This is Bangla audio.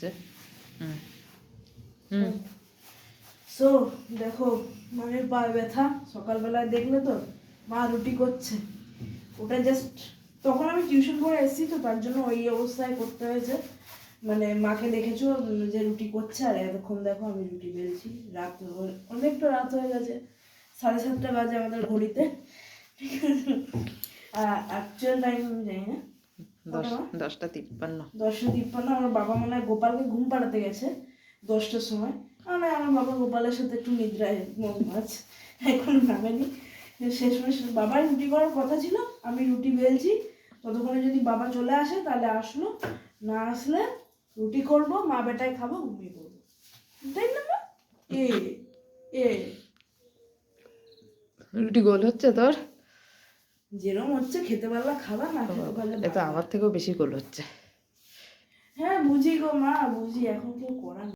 হচ্ছে। হুম হুম সো দেখো মায়ের পায়ে ব্যথা, সকালবেলায় দেখলে তো মা রুটি করছে, ওটা জাস্ট তখন আমি টিউশন করে এসেছি তো তার জন্য ওই অবস্থায় করতে হয়েছে। মানে মাকে দেখেছো যে রুটি করছে আর এতক্ষণ দেখো আমি রুটি বেলছি। রাত অনেকটা রাত হয়ে গেছে, 7:30 বাজে আমাদের ঘড়িতে। ঠিক আছে, অ্যাকচুয়াল টাইম আমি জানি না, 10:53। 10:53। আমার বাবা মনে হয় গোপালকে ঘুম পাড়াতে গেছে 10টার সময়। মানে আমার বাবা গোপালের সাথে একটু নিদ্রায় মগ্ন আছে, এখন নামেনি। শেষমেশ বাবার রুটি করার কথা ছিল, আমি রুটি বেলছি, ততক্ষণে যদি বাবা চলে আসে তাহলে আসলো, না আসলে রুটি করব, মা বেটায় খাবো, ঘুমিয়ে পড়বো, তাই না মা? এ এ রুটি গোল হচ্ছে তোর? যেরকম হচ্ছে খেতে পারলে খাবা, না খেতে পারলে এটা আমার থেকেও বেশি গোল হচ্ছে। হ্যাঁ বুঝি গো মা, বুঝি, এখন কেউ করার